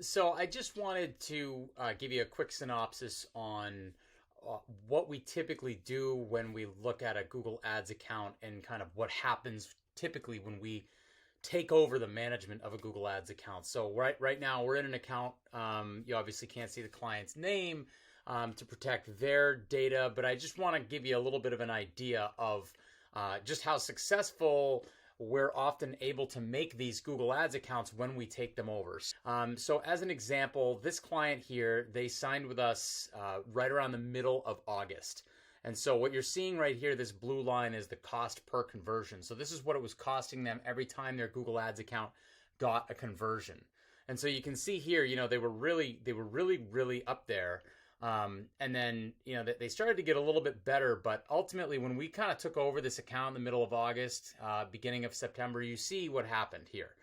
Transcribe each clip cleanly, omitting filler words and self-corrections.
So I just wanted to give you a quick synopsis on what we typically do when we look at a Google Ads account and kind of what happens typically when we take over the management of a Google Ads account. So right now we're in an account. You obviously can't see the client's name to protect their data, but I just want to give you a little bit of an idea of just how successful we're often able to make these Google Ads accounts when we take them over. So as an example, this client here, they signed with us right around the middle of August. And so what you're seeing right here, this blue line is the cost per conversion. So this is what it was costing them every time their Google Ads account got a conversion. And so you can see here, they were really up there. And then, they started to get a little bit better, but ultimately when we kind of took over this account in the middle of August, beginning of September, you see what happened here.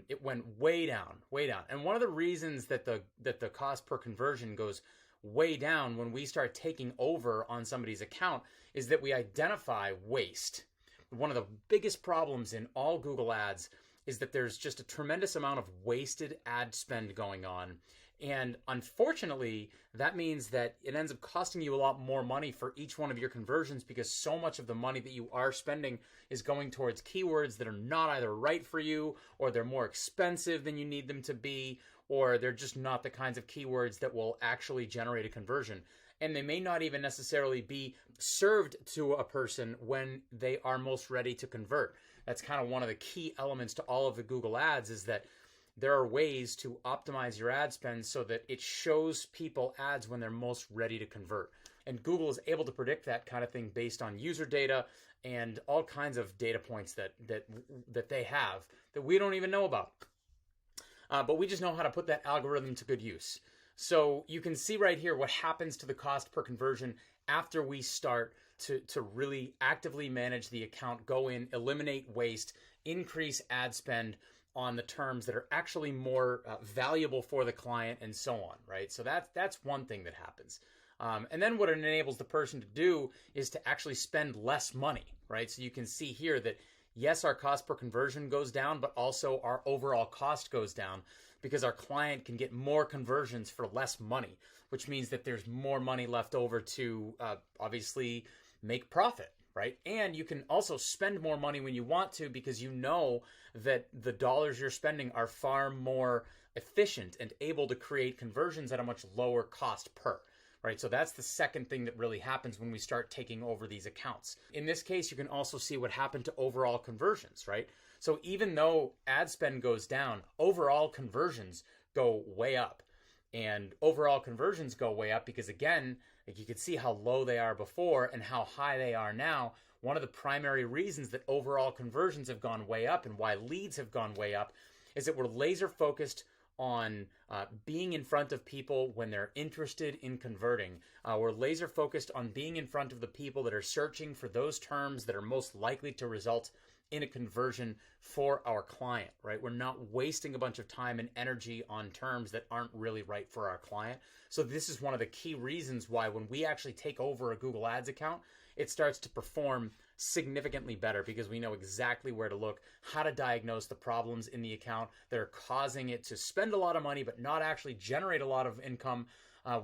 It went way down, way down. And one of the reasons that the cost per conversion goes way down when we start taking over on somebody's account is that we identify waste. One of the biggest problems in all Google Ads is that there's just a tremendous amount of wasted ad spend going on. And unfortunately, that means that it ends up costing you a lot more money for each one of your conversions because so much of the money that you are spending is going towards keywords that are not either right for you, or they're more expensive than you need them to be, or they're just not the kinds of keywords that will actually generate a conversion. And they may not even necessarily be served to a person when they are most ready to convert. That's kind of one of the key elements to all of the Google Ads, is that there are ways to optimize your ad spend so that it shows people ads when they're most ready to convert. And Google is able to predict that kind of thing based on user data and all kinds of data points that they have that we don't even know about. But we just know how to put that algorithm to good use. So you can see right here what happens to the cost per conversion after we start to really actively manage the account, go in, eliminate waste, increase ad spend on the terms that are actually more valuable for the client, and so on, right? So that's one thing that happens. And then what it enables the person to do is to actually spend less money, right? So you can see here that yes, our cost per conversion goes down, but also our overall cost goes down because our client can get more conversions for less money, which means that there's more money left over to obviously make profit, right? And you can also spend more money when you want to because you know that the dollars you're spending are far more efficient and able to create conversions at a much lower cost per. Right, so that's the second thing that really happens when we start taking over these accounts. In this case, you can also see what happened to overall conversions, right? So even though ad spend goes down, overall conversions go way up. And overall conversions go way up because, again, like you can see how low they are before and how high they are now. One of the primary reasons that overall conversions have gone way up and why leads have gone way up is that we're laser focused on being in front of people when they're interested in converting. We're laser focused on being in front of the people that are searching for those terms that are most likely to result in a conversion for our client, right? We're not wasting a bunch of time and energy on terms that aren't really right for our client. So this is one of the key reasons why when we actually take over a Google Ads account, it starts to perform significantly better because we know exactly where to look, how to diagnose the problems in the account that are causing it to spend a lot of money but not actually generate a lot of income.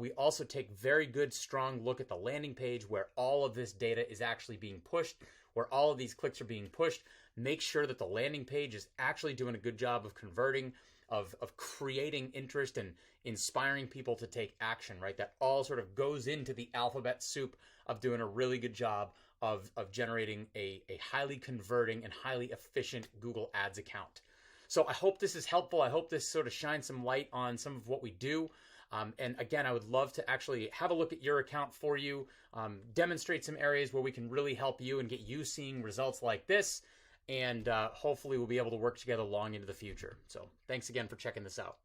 We also take very good, strong look at the landing page where all of this data is actually being pushed, where all of these clicks are being pushed. Make sure that the landing page is actually doing a good job of converting, of creating interest and inspiring people to take action, right? That all sort of goes into the alphabet soup of doing a really good job of generating a highly converting and highly efficient Google Ads account. So I hope this is helpful. I hope this sort of shines some light on some of what we do. And again, I would love to actually have a look at your account for you, demonstrate some areas where we can really help you and get you seeing results like this. And hopefully we'll be able to work together long into the future. So thanks again for checking this out.